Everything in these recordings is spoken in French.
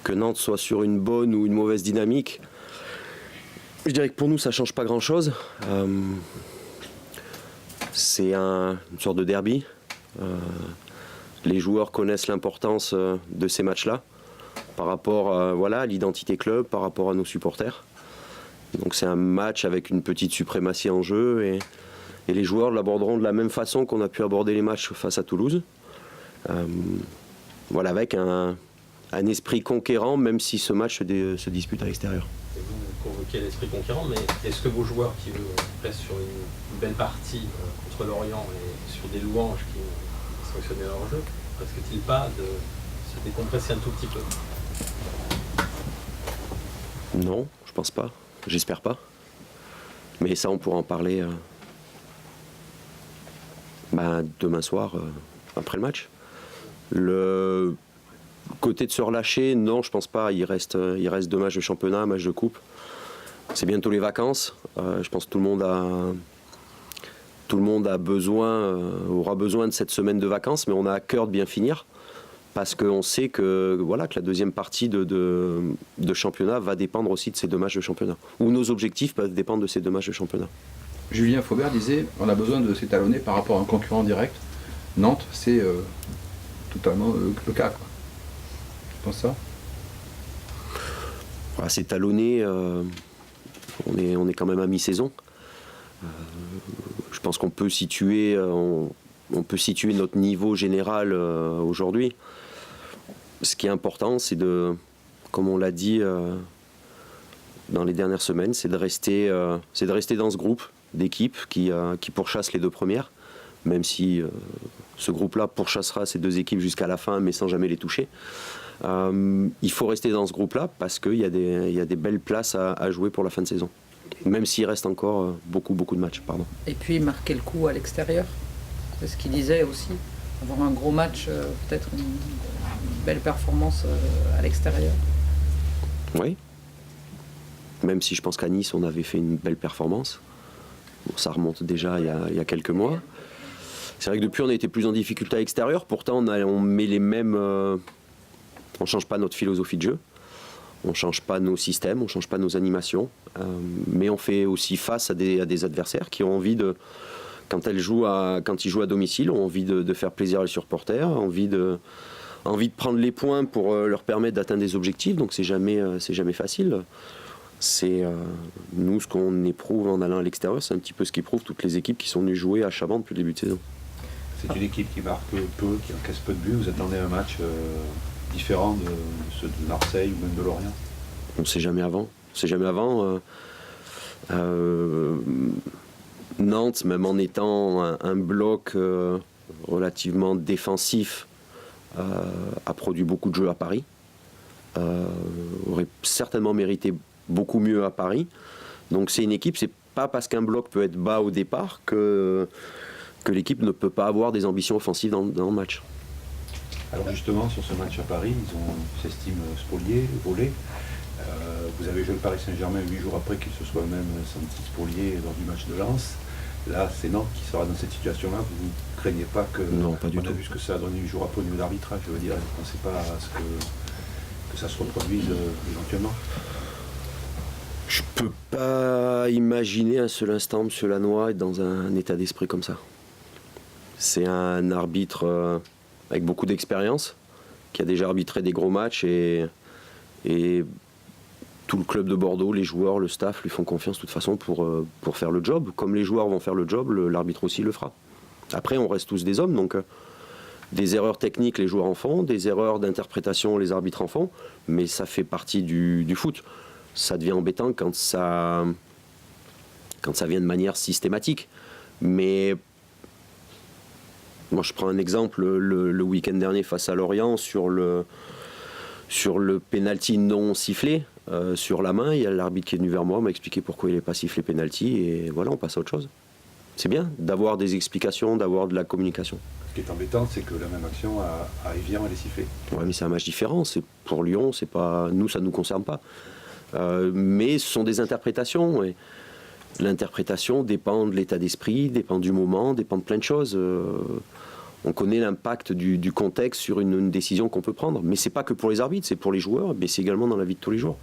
que Nantes soit sur une bonne ou une mauvaise dynamique, je dirais que pour nous, ça ne change pas grand-chose. C'est une sorte de derby. Les joueurs connaissent l'importance de ces matchs-là par rapport à l'identité club, par rapport à nos supporters. Donc c'est un match avec une petite suprématie en jeu et les joueurs l'aborderont de la même façon qu'on a pu aborder les matchs face à Toulouse. Avec un esprit conquérant, même si ce match se dispute à l'extérieur. Et vous convoquez l'esprit conquérant, mais est-ce que vos joueurs qui restent sur une belle partie contre l'Orient et sur des louanges qui sanctionnaient leur jeu, risquent-ils pas de se décompresser un tout petit peu? Non, je pense pas. J'espère pas. Mais ça, on pourra en parler demain soir, après le match. Le côté de se relâcher, non, je pense pas. Il reste 2 matchs de championnat, un match de coupe. C'est bientôt les vacances. Je pense que tout le monde aura besoin de cette semaine de vacances, mais on a à cœur de bien finir. Parce qu'on sait que la deuxième partie de championnat va dépendre aussi de ces 2 matchs de championnat. Ou nos objectifs peuvent dépendre de ces 2 matchs de championnat. Julien Faubert disait on a besoin de s'étalonner par rapport à un concurrent direct. Nantes, c'est totalement le cas. Quoi. Tu penses ça? S'étalonner, on est quand même à mi-saison. Je pense qu'on peut situer, notre niveau général aujourd'hui. Ce qui est important, c'est comme on l'a dit dans les dernières semaines, c'est de rester dans ce groupe d'équipes qui pourchassent les 2 premières, même si ce groupe-là pourchassera ces 2 équipes jusqu'à la fin, mais sans jamais les toucher. Il faut rester dans ce groupe-là parce qu'il y a des belles places à jouer pour la fin de saison, même s'il reste encore beaucoup de matchs. Pardon. Et puis marquer le coup à l'extérieur, c'est ce qu'il disait aussi, avoir un gros match, peut-être une belle performance à l'extérieur. Oui, même si je pense qu'à Nice on avait fait une belle performance. Bon, ça remonte déjà il y a quelques mois. C'est vrai que depuis on a été plus en difficulté à l'extérieur, pourtant on met les mêmes... on ne change pas notre philosophie de jeu, on ne change pas nos systèmes, on ne change pas nos animations, mais on fait aussi face à des adversaires qui ont envie de... Quand ils jouent à domicile, ont envie de faire plaisir à les supporters, envie de prendre les points pour leur permettre d'atteindre des objectifs, donc c'est jamais facile. C'est nous, ce qu'on éprouve en allant à l'extérieur, c'est un petit peu ce qu'éprouvent toutes les équipes qui sont venues jouer à Chabannes depuis le début de saison. C'est une équipe qui marque peu, qui encaisse peu de buts. Vous attendez un match différent de ceux de Marseille ou même de Lorient? On ne sait jamais avant. Nantes, même en étant un bloc relativement défensif, a produit beaucoup de jeux à Paris. Aurait certainement mérité beaucoup mieux à Paris. Donc c'est une équipe, c'est pas parce qu'un bloc peut être bas au départ que l'équipe ne peut pas avoir des ambitions offensives dans le match. Alors justement, sur ce match à Paris, ils s'estiment spoliés, volés. Vous avez joué le Paris Saint-Germain 8 jours après qu'ils se soient même sentis spoliés lors du match de Lens. Là, c'est Nantes qui sera dans cette situation-là. Vous ne craignez pas que... Non, pas du tout. On a vu ce que ça a donné 8 jours après au niveau de l'arbitrage. Je veux dire, vous ne pensez pas à ce que ça se reproduise éventuellement? Je peux pas imaginer un seul instant M. Lannoy être dans un état d'esprit comme ça. C'est un arbitre avec beaucoup d'expérience, qui a déjà arbitré des gros matchs et tout le club de Bordeaux, les joueurs, le staff lui font confiance de toute façon pour faire le job. Comme les joueurs vont faire le job, l'arbitre aussi le fera. Après, on reste tous des hommes, donc des erreurs techniques, les joueurs en font, des erreurs d'interprétation, les arbitres en font, mais ça fait partie du foot. Ça devient embêtant quand ça vient de manière systématique. Mais moi, je prends un exemple, le week-end dernier face à Lorient, sur le pénalty non sifflé, sur la main, il y a l'arbitre qui est venu vers moi, m'a expliqué pourquoi il n'est pas sifflé pénalty, et voilà, on passe à autre chose. C'est bien d'avoir des explications, d'avoir de la communication. Ce qui est embêtant, c'est que la même action à Evian, elle est sifflée. Oui, mais c'est un match différent, c'est pour Lyon, c'est pas, nous, ça ne nous concerne pas. Mais ce sont des interprétations, et l'interprétation dépend de l'état d'esprit, dépend du moment, dépend de plein de choses. on connaît l'impact du contexte sur une décision qu'on peut prendre. Mais c'est pas que pour les arbitres, c'est pour les joueurs, mais c'est également dans la vie de tous les jours.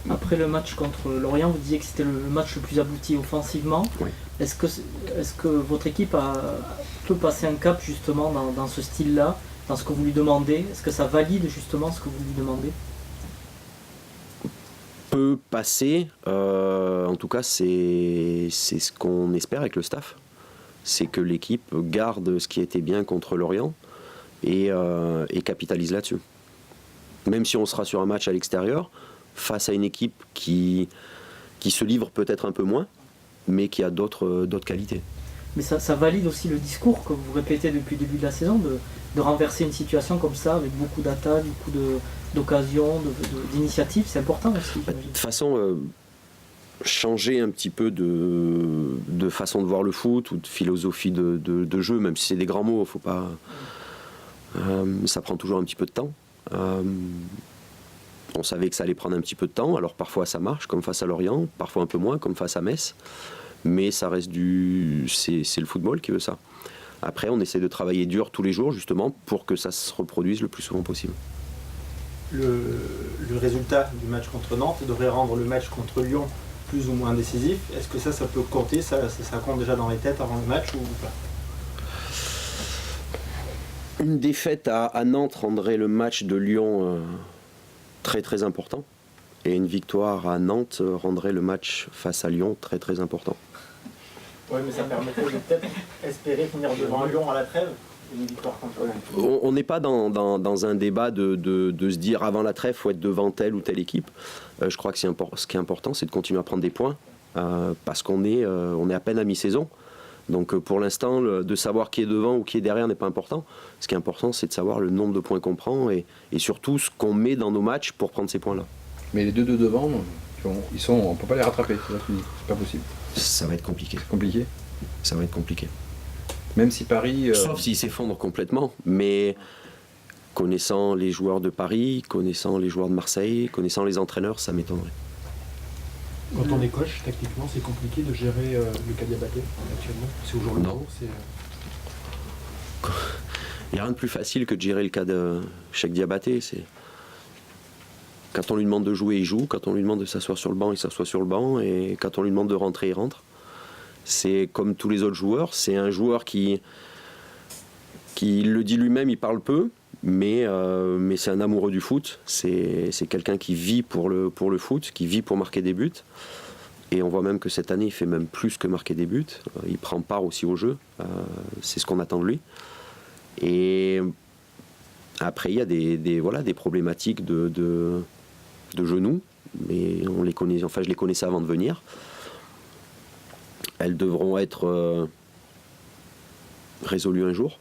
Après le match contre Lorient, vous disiez que c'était le match le plus abouti offensivement. Oui. Est-ce que votre équipe peut passer un cap justement dans ce style-là, dans ce que vous lui demandez? Est-ce que ça valide justement ce que vous lui demandez? Peut passer, en tout cas c'est ce qu'on espère avec le staff. C'est que l'équipe garde ce qui était bien contre Lorient et capitalise là-dessus. Même si on sera sur un match à l'extérieur, face à une équipe qui se livre peut-être un peu moins, mais qui a d'autres qualités. Mais ça valide aussi le discours que vous répétez depuis le début de la saison, de renverser une situation comme ça, avec beaucoup d'attaques, beaucoup d'occasions, d'initiatives, c'est important aussi. De toute façon, changer un petit peu de façon de voir le foot ou de philosophie de jeu, même si c'est des grands mots, faut pas. Ça prend toujours un petit peu de temps. On savait que ça allait prendre un petit peu de temps, alors parfois ça marche, comme face à Lorient, parfois un peu moins, comme face à Metz, mais ça reste c'est le football qui veut ça. Après, on essaie de travailler dur tous les jours, justement, pour que ça se reproduise le plus souvent possible. Le résultat du match contre Nantes devrait rendre le match contre Lyon plus ou moins décisif. Est-ce que ça peut compter, ça compte déjà dans les têtes avant le match ou pas? Une défaite à Nantes rendrait le match de Lyon très très important, et une victoire à Nantes rendrait le match face à Lyon très très important. Oui, mais ça permettrait de peut-être espérer finir devant Lyon à la trêve, une victoire contre Lyon. On n'est pas dans un débat de se dire avant la trêve, il faut être devant telle ou telle équipe. Je crois que ce qui est important, c'est de continuer à prendre des points, parce qu'on est à peine à mi-saison. Donc pour l'instant, de savoir qui est devant ou qui est derrière n'est pas important. Ce qui est important, c'est de savoir le nombre de points qu'on prend et surtout ce qu'on met dans nos matchs pour prendre ces points-là. Mais les deux de devant, on ne peut pas les rattraper, c'est pas possible. Ça va être compliqué. C'est compliqué. Ça va être compliqué. Même si Paris... Sauf s'ils s'effondrent complètement, mais connaissant les joueurs de Paris, connaissant les joueurs de Marseille, connaissant les entraîneurs, ça m'étonnerait. Quand on est coach, tactiquement, c'est compliqué de gérer le cas Diabaté actuellement. C'est au jour le jour. Il n'y a rien de plus facile que de gérer le cas de Cheikh Diabaté. Quand on lui demande de jouer, il joue. Quand on lui demande de s'asseoir sur le banc, il s'assoit sur le banc. Et quand on lui demande de rentrer, il rentre. C'est comme tous les autres joueurs. C'est un joueur qui le dit lui-même, il parle peu. Mais c'est un amoureux du foot. C'est quelqu'un qui vit pour le foot, qui vit pour marquer des buts. Et on voit même que cette année, il fait même plus que marquer des buts. Il prend part aussi au jeu. C'est ce qu'on attend de lui. Et après, il y a des problématiques de genoux. Mais on les connaît, enfin, je les connaissais avant de venir. Elles devront être résolues un jour.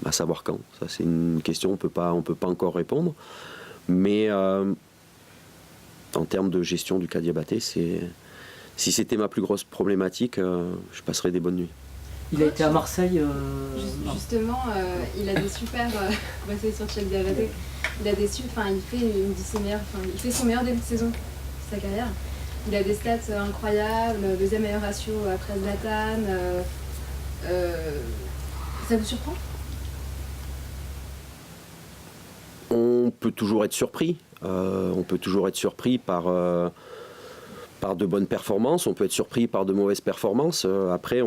À savoir quand. Ça, c'est une question, on peut pas encore répondre. Mais en termes de gestion du cas Diabaté, si c'était ma plus grosse problématique, je passerais des bonnes nuits. Il a été à Marseille. Justement, il a des super. On va essayer sur Cheikh Diabaté. Il a des il fait son meilleur début de saison de sa carrière. Il a des stats incroyables, deuxième meilleur ratio après Zlatan. Ça vous surprend? On peut toujours être surpris. On peut toujours être surpris par de bonnes performances. On peut être surpris par de mauvaises performances. Après,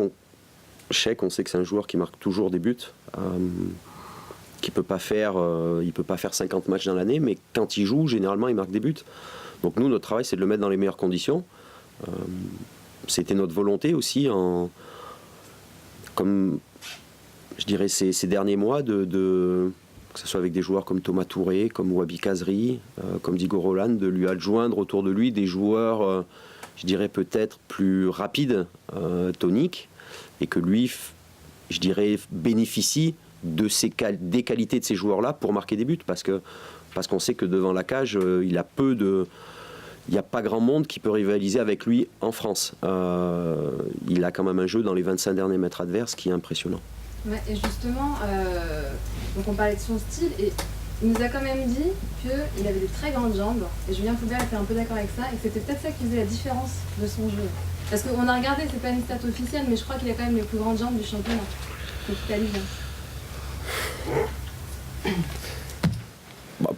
Cheikh, on sait que c'est un joueur qui marque toujours des buts. Il peut pas faire 50 matchs dans l'année, mais quand il joue, généralement, il marque des buts. Donc nous, notre travail, c'est de le mettre dans les meilleures conditions. C'était notre volonté aussi, comme je dirais ces derniers mois, que ce soit avec des joueurs comme Thomas Touré, comme Wabi Kazri, comme Diego Roland, de lui adjoindre autour de lui des joueurs, je dirais peut-être plus rapides, toniques, et que lui, je dirais, bénéficie des qualités de ces joueurs-là pour marquer des buts, parce qu'on sait que devant la cage, il n'y a pas grand monde qui peut rivaliser avec lui en France. Il a quand même un jeu dans les 25 derniers mètres adverses qui est impressionnant. Ouais, et justement, donc on parlait de son style, et il nous a quand même dit qu'il avait des très grandes jambes, et Julien Faubert était un peu d'accord avec ça, et que c'était peut-être ça qui faisait la différence de son jeu. Parce qu'on a regardé, c'est pas une stat officielle, mais je crois qu'il a quand même les plus grandes jambes du championnat. capitalise?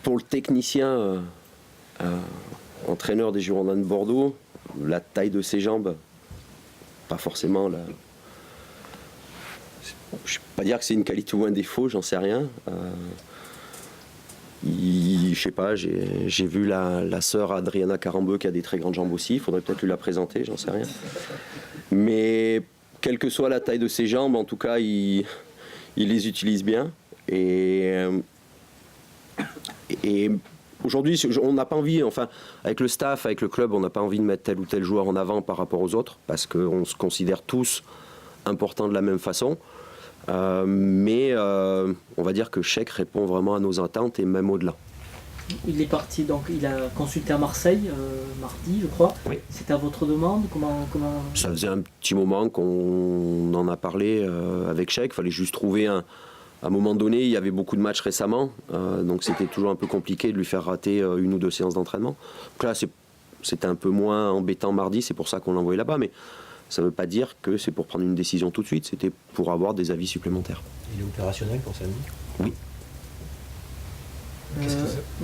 Pour le technicien, entraîneur des Girondins de Bordeaux, la taille de ses jambes, pas forcément la... Je ne vais pas dire que c'est une qualité ou un défaut, j'en sais rien. Je sais pas, j'ai vu la sœur Adriana Carambeu qui a des très grandes jambes aussi, il faudrait peut-être lui la présenter, j'en sais rien. Mais quelle que soit la taille de ses jambes, en tout cas, il les utilise bien. Et aujourd'hui, on n'a pas envie, enfin, avec le staff, avec le club, on n'a pas envie de mettre tel ou tel joueur en avant par rapport aux autres, parce qu'on se considère tous importants de la même façon. Mais on va dire que Cheikh répond vraiment à nos attentes et même au-delà. Il est parti, donc il a consulté à Marseille mardi, je crois. Oui. C'était à votre demande? Comment... Ça faisait un petit moment qu'on en a parlé avec Cheikh. Il fallait juste trouver à un moment donné, il y avait beaucoup de matchs récemment, donc c'était toujours un peu compliqué de lui faire rater une ou deux séances d'entraînement. Donc là, c'était un peu moins embêtant mardi, c'est pour ça qu'on l'a envoyé là-bas. Mais ça ne veut pas dire que c'est pour prendre une décision tout de suite, c'était pour avoir des avis supplémentaires. Il est opérationnel pour samedi? Oui.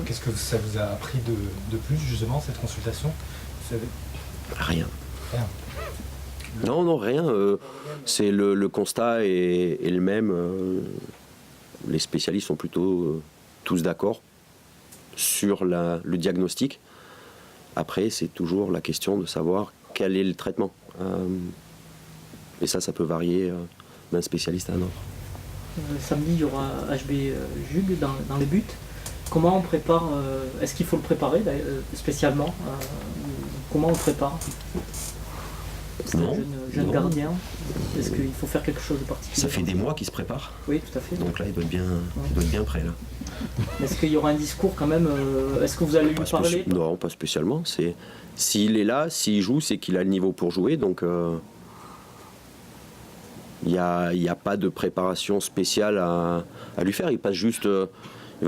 Qu'est-ce que ça vous a appris de plus, justement, cette consultation? Rien. Rien. Non, rien. C'est le constat est le même. Les spécialistes sont plutôt tous d'accord sur le diagnostic. Après, c'est toujours la question de savoir quel est le traitement. Et ça peut varier d'un spécialiste à un autre. Samedi, il y aura HB Jug dans les buts. Comment on prépare est-ce qu'il faut le préparer spécialement comment on le prépare? C'est un jeune gardien. Est-ce qu'il faut faire quelque chose de particulier? Ça fait des mois qu'il se prépare. Oui, tout à fait. Donc là, il doit être bien prêt. Là. Est-ce qu'il y aura un discours quand même? Est-ce que vous allez lui parler? Non, pas spécialement. S'il est là, s'il joue, c'est qu'il a le niveau pour jouer. Donc il n'y a pas de préparation spéciale à lui faire. Il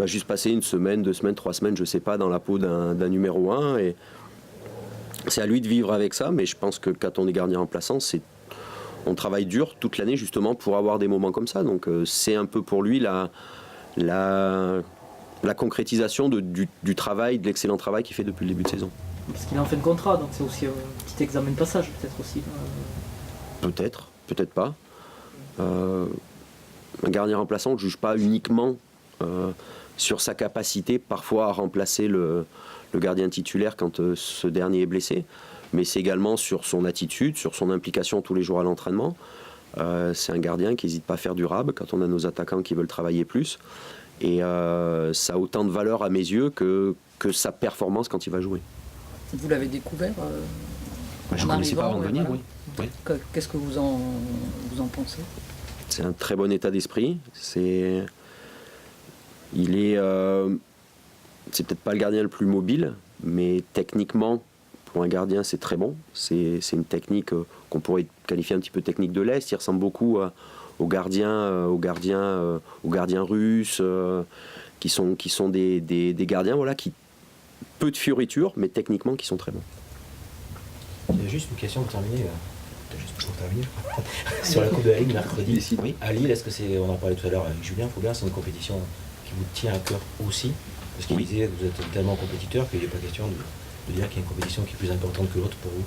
va juste passer une semaine, 2 semaines, 3 semaines, je ne sais pas, dans la peau d'un numéro 1. Et c'est à lui de vivre avec ça. Mais je pense que quand on est gardien remplaçant, on travaille dur toute l'année justement pour avoir des moments comme ça. Donc c'est un peu pour lui la concrétisation du travail, de l'excellent travail qu'il fait depuis le début de saison. Parce qu'il est en fin de contrat, donc c'est aussi un petit examen de passage peut-être aussi. Peut-être pas. Un gardien remplaçant ne juge pas uniquement sur sa capacité parfois à remplacer le gardien titulaire quand ce dernier est blessé, mais c'est également sur son attitude, sur son implication tous les jours à l'entraînement. C'est un gardien qui n'hésite pas à faire durable quand on a nos attaquants qui veulent travailler plus. Et ça a autant de valeur à mes yeux que sa performance quand il va jouer. Vous l'avez découvert Je ne connaissais pas avant de venir, oui. Qu'est-ce que vous en pensez? C'est un très bon état d'esprit. C'est peut-être pas le gardien le plus mobile, mais techniquement, pour un gardien, c'est très bon. C'est une technique qu'on pourrait qualifier un petit peu technique de l'Est. Il ressemble beaucoup aux gardiens russes, qui sont des gardiens, voilà, qui peu de fioritures, mais techniquement qui sont très bons. Il y a juste une question pour terminer. Sur la Coupe de la Ligue mercredi, oui. À Lille, est-ce que on en parlait tout à l'heure avec Julien Faubert, c'est une compétition qui vous tient à cœur aussi? Parce qu'il disait que vous êtes tellement compétiteur qu'il n'est pas question de dire qu'il y a une compétition qui est plus importante que l'autre pour vous.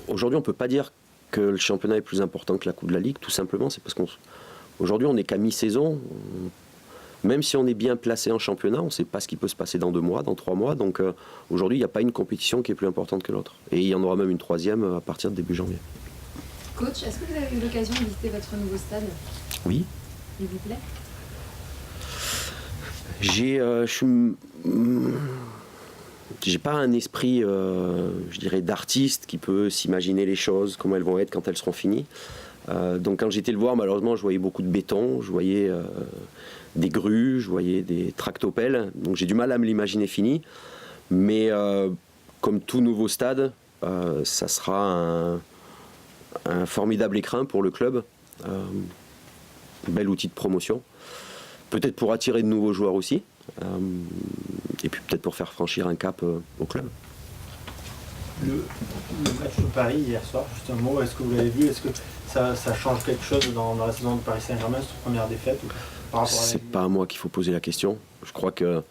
Aujourd'hui, on ne peut pas dire que le championnat est plus important que la Coupe de la Ligue, tout simplement, c'est parce qu'aujourd'hui, on n'est qu'à mi-saison. Même si on est bien placé en championnat, on ne sait pas ce qui peut se passer dans 2 mois, dans 3 mois. Donc aujourd'hui, il n'y a pas une compétition qui est plus importante que l'autre. Et il y en aura même une 3e à partir de début janvier. Coach, est-ce que vous avez eu l'occasion de visiter votre nouveau stade? Oui. Il vous plaît? J'ai pas un esprit, je dirais, d'artiste qui peut s'imaginer les choses, comment elles vont être quand elles seront finies. Donc quand j'étais le voir, malheureusement, je voyais beaucoup de béton, je voyais des grues, je voyais des tractopelles. Donc j'ai du mal à me l'imaginer fini. Mais comme tout nouveau stade, ça sera un formidable écrin pour le club. Un bel outil de promotion. Peut-être pour attirer de nouveaux joueurs aussi. Et puis peut-être pour faire franchir un cap au club. Le match de Paris hier soir, juste un mot, est-ce que vous l'avez vu? Est-ce que ça change quelque chose dans la saison de Paris Saint-Germain, cette première défaite par rapport à C'est pas à moi qu'il faut poser la question. Je crois que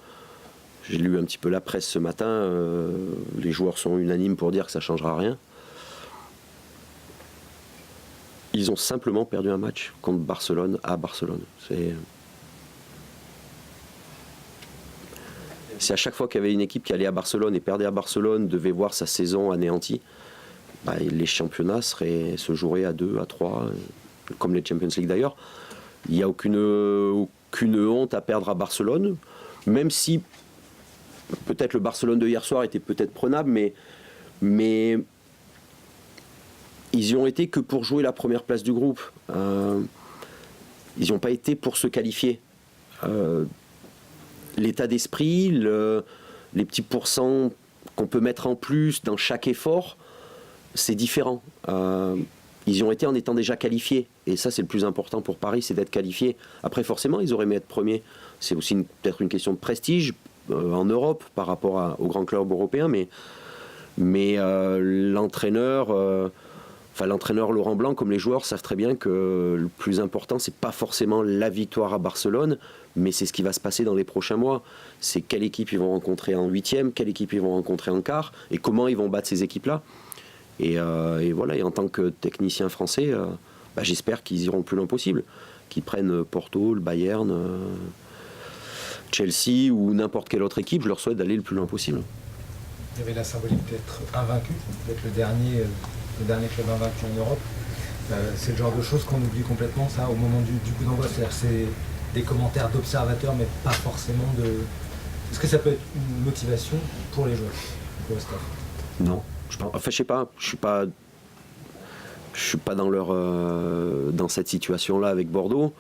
j'ai lu un petit peu la presse ce matin. Les joueurs sont unanimes pour dire que ça ne changera rien. Ils ont simplement perdu un match contre Barcelone à Barcelone. C'est à chaque fois qu'il y avait une équipe qui allait à Barcelone et perdait à Barcelone, devait voir sa saison anéantie, les championnats se joueraient à 2, à 3, comme les Champions League d'ailleurs. Il n'y a aucune honte à perdre à Barcelone, même si peut-être le Barcelone de hier soir était peut-être prenable, mais ils y ont été que pour jouer la première place du groupe. Ils n'y ont pas été pour se qualifier. L'état d'esprit, les petits pourcents qu'on peut mettre en plus dans chaque effort, c'est différent. Ils y ont été en étant déjà qualifiés. Et ça, c'est le plus important pour Paris, c'est d'être qualifié. Après, forcément, ils auraient aimé être premiers. C'est aussi peut-être une question de prestige en Europe par rapport aux grands clubs européens. Mais l'entraîneur Laurent Blanc, comme les joueurs, savent très bien que le plus important, c'est pas forcément la victoire à Barcelone, mais c'est ce qui va se passer dans les prochains mois. C'est quelle équipe ils vont rencontrer en 8e, quelle équipe ils vont rencontrer en quart, et comment ils vont battre ces équipes-là. Et voilà, et en tant que technicien français, j'espère qu'ils iront le plus loin possible, qu'ils prennent Porto, le Bayern, Chelsea ou n'importe quelle autre équipe. Je leur souhaite d'aller le plus loin possible. Il y avait la symbolique d'être invaincu, d'être le dernier club invaincu en Europe. C'est le genre de choses qu'on oublie complètement, ça, au moment du coup d'envoi. C'est-à-dire c'est des commentaires d'observateurs, mais pas forcément de... Est-ce que ça peut être une motivation pour les joueurs, pour le staff? Non. Je sais pas. Je suis pas dans cette situation-là avec Bordeaux.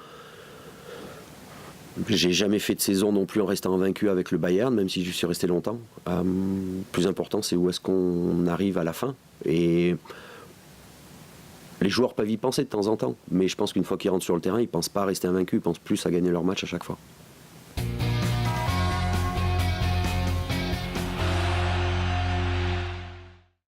J'ai jamais fait de saison non plus en restant invaincu avec le Bayern, même si je suis resté longtemps. Le plus important, c'est où est-ce qu'on arrive à la fin. Et les joueurs peuvent y penser de temps en temps, mais je pense qu'une fois qu'ils rentrent sur le terrain, ils pensent pas à rester invaincus, ils pensent plus à gagner leur match à chaque fois.